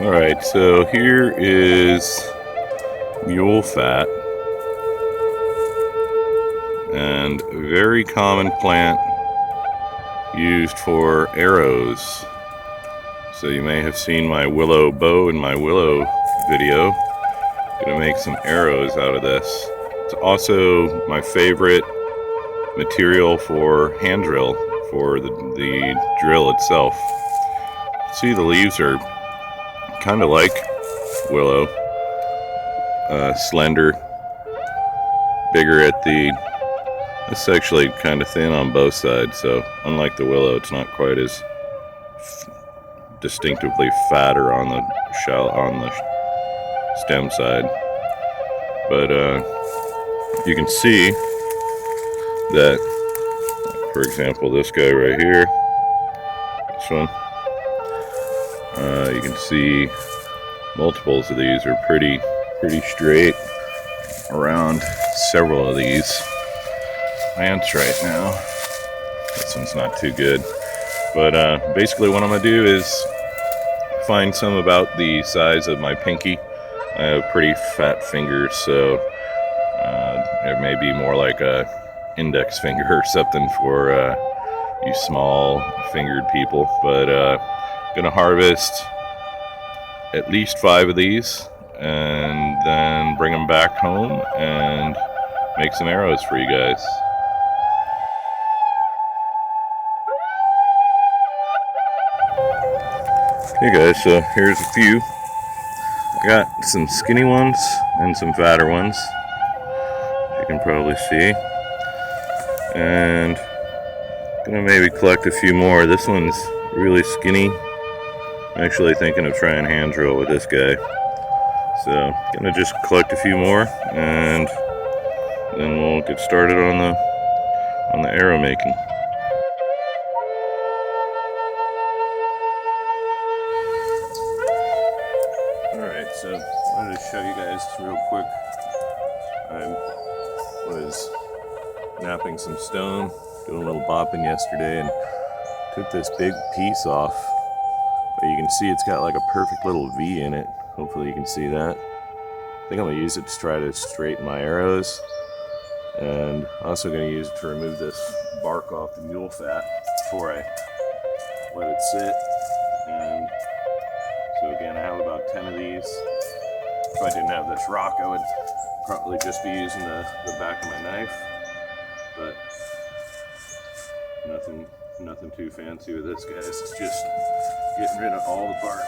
Alright, so here is mule fat, and a very common plant used for arrows. So you may have seen my willow bow in my willow video. Gonna make some arrows out of this. It's also my favorite material for hand drill, for the drill itself. See, the leaves are kind of like willow, slender, bigger at the, it's actually kind of thin on both sides, so unlike the willow, it's not quite as distinctively fatter on the stem side. But you can see that, for example, this guy right here, this one, you can see multiples of these are pretty straight around several of these plants right now. This one's not too good, but basically what I'm gonna do is find some about the size of my pinky. I have pretty fat fingers, so it may be more like a index finger or something for you small fingered people, but gonna harvest at least 5 of these and then bring them back home and make some arrows for you guys. Okay guys, so here's a few. I got some skinny ones and some fatter ones, you can probably see, and gonna maybe collect a few more. This one's really skinny. I'm actually thinking of trying hand drill with this guy, so gonna just collect a few more and then we'll get started on the arrow making. Alright, so I wanted to show you guys real quick. I was knapping some stone, doing a little bopping yesterday, and took this big piece off. But you can see it's got like a perfect little V in it. Hopefully you can see that. I think I'm going to use it to try to straighten my arrows. And I'm also going to use it to remove this bark off the mule fat before I let it sit. And so again, I have about 10 of these. If I didn't have this rock, I would probably just be using the back of my knife. But nothing too fancy with this, guys. It's just getting rid of all the bark.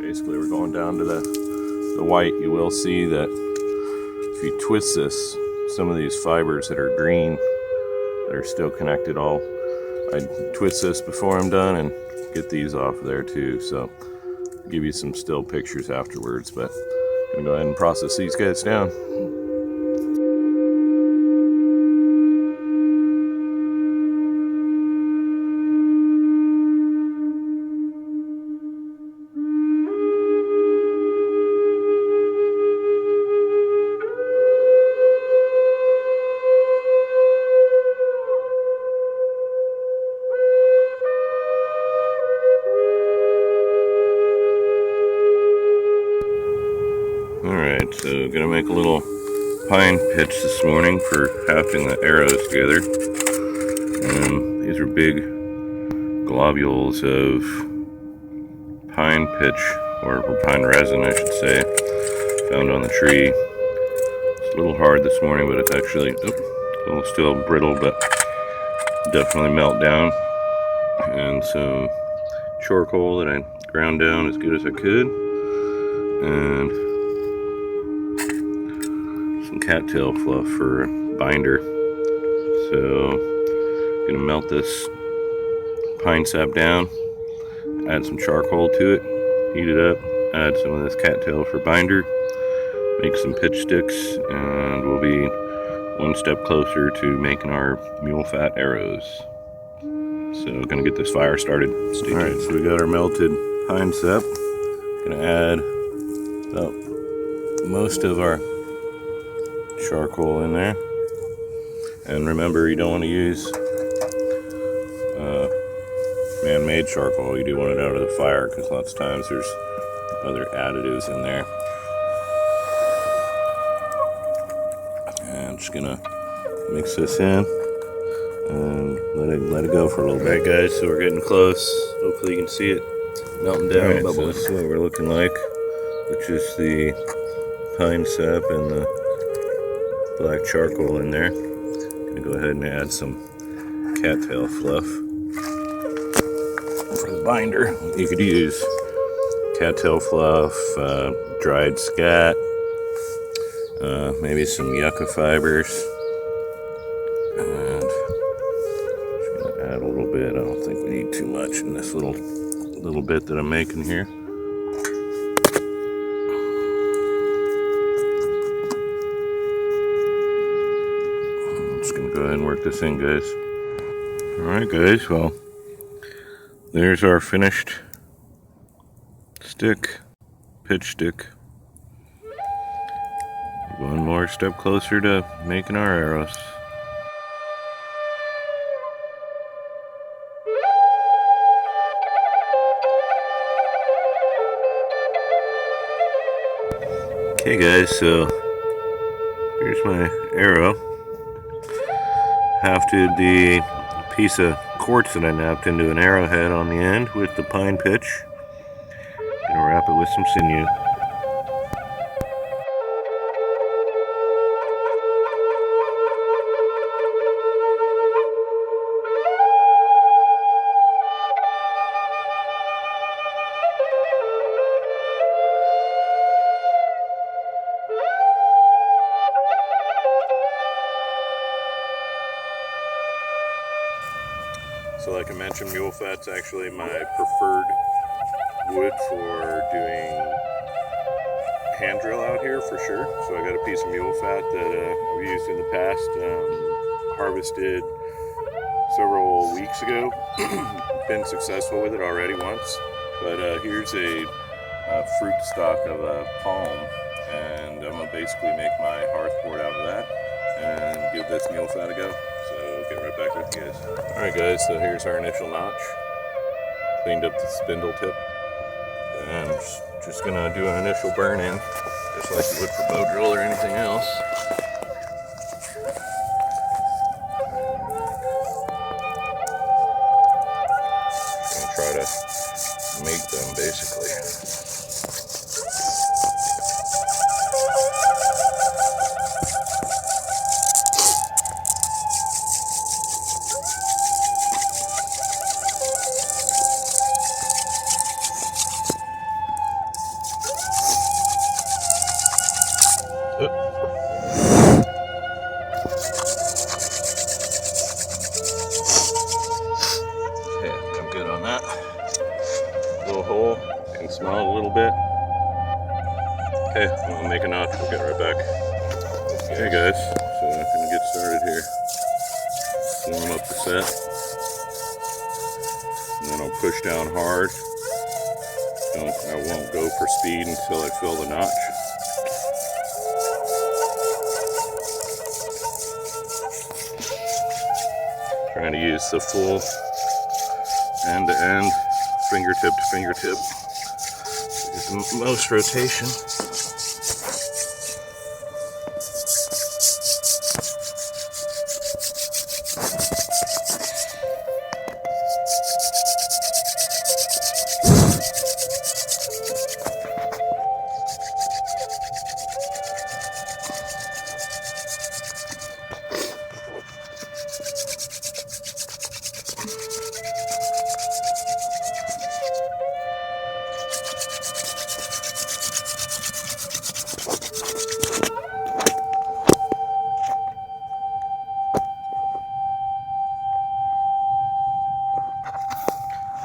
Basically, we're going down to the white. You will see that if you twist this, some of these fibers that are green that are still connected, I twist this before I'm done and get these off of there too. So I'll give you some still pictures afterwards, but I'm gonna go ahead and process these guys down. Alright, so gonna make a little pine pitch this morning for hafting the arrows together. These are big globules of pine pitch, or pine resin I should say, found on the tree. It's a little hard this morning, but it's actually a little still brittle, but definitely melt down. And some charcoal that I ground down as good as I could, and some cattail fluff for a binder. So I'm gonna melt this pine sap down, add some charcoal to it, heat it up, add some of this cattail for binder, make some pitch sticks, and we'll be one step closer to making our Mulefat arrows. So gonna get this fire started. Stay tuned. Alright, so we got our melted pine sap. Gonna add about most of our charcoal in there. And remember, you don't want to use man-made charcoal. You do want it out of the fire, because lots of times there's other additives in there. And I'm just gonna mix this in and let it go for a little bit. Alright guys, so we're getting close. Hopefully you can see it melting down. Alright, so this is what we're looking like, which is the pine sap and the black charcoal in there. Gonna go ahead and add some cattail fluff for the binder. You could use cattail fluff, dried scat, maybe some yucca fibers, and just gonna add a little bit. I don't think we need too much in this little bit that I'm making here. I'm just gonna go ahead and work this in, guys. Alright guys, well, there's our finished stick, pitch stick. One more step closer to making our arrows. Okay guys, so here's my arrow. Hafted the piece of quartz that I napped into an arrowhead on the end with the pine pitch. Gonna wrap it with some sinew. So like I mentioned, Mulefat's actually my preferred wood for doing hand drill out here for sure. So I got a piece of Mulefat that I've used in the past, harvested several weeks ago. Been successful with it already once, but here's a fruit stock of a palm, and I'm gonna basically make my hearth board out of that and give this Mulefat a go. So get right back with you guys. Alright guys, so here's our initial notch. Cleaned up the spindle tip. And I'm just gonna do an initial burn in, just like you would for bow drill or anything else. Gonna try to make them basically. Okay, I'm good on that. Little hole, can smell it a little bit. Okay, I'm gonna make a notch. We'll get right back. Okay guys, so I'm gonna get started here. Warm up the set, and then I'll push down hard. I won't go for speed until I fill the notch. Trying to use the full end to end, fingertip to fingertip, to get the most rotation.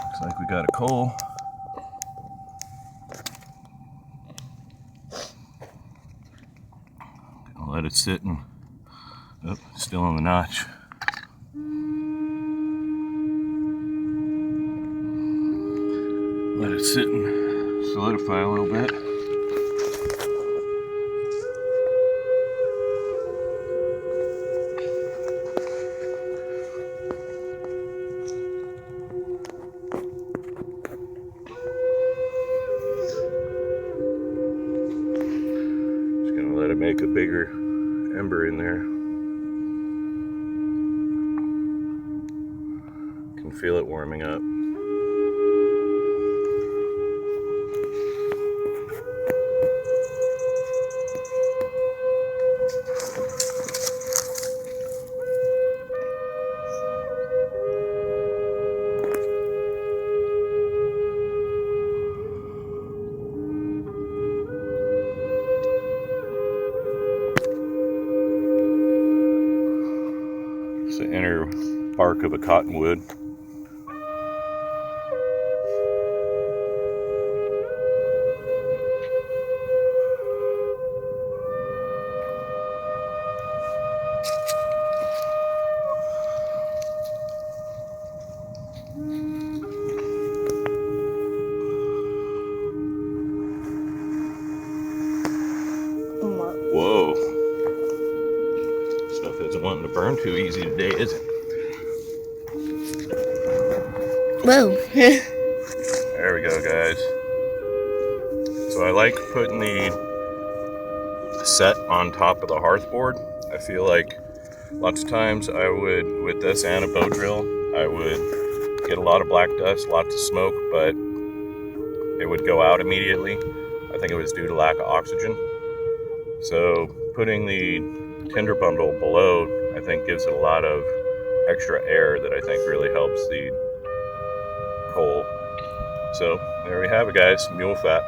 Looks like we got a coal. let it sit and, oh, still on the notch. Let it sit and solidify a little bit. Just gonna let it make a bigger ember in there. Can feel it warming up. It's the inner bark of a cottonwood. Whoa. Stuff isn't wanting to burn too easy today, is it? Whoa. There we go, guys. So I like putting the set on top of the hearth board. I feel like lots of times I would, with this and a bow drill, I would get a lot of black dust, lots of smoke, but it would go out immediately. I think it was due to lack of oxygen. So putting the tinder bundle below, I think gives it a lot of extra air that I think really helps the coal. So there we have it, guys, mule fat.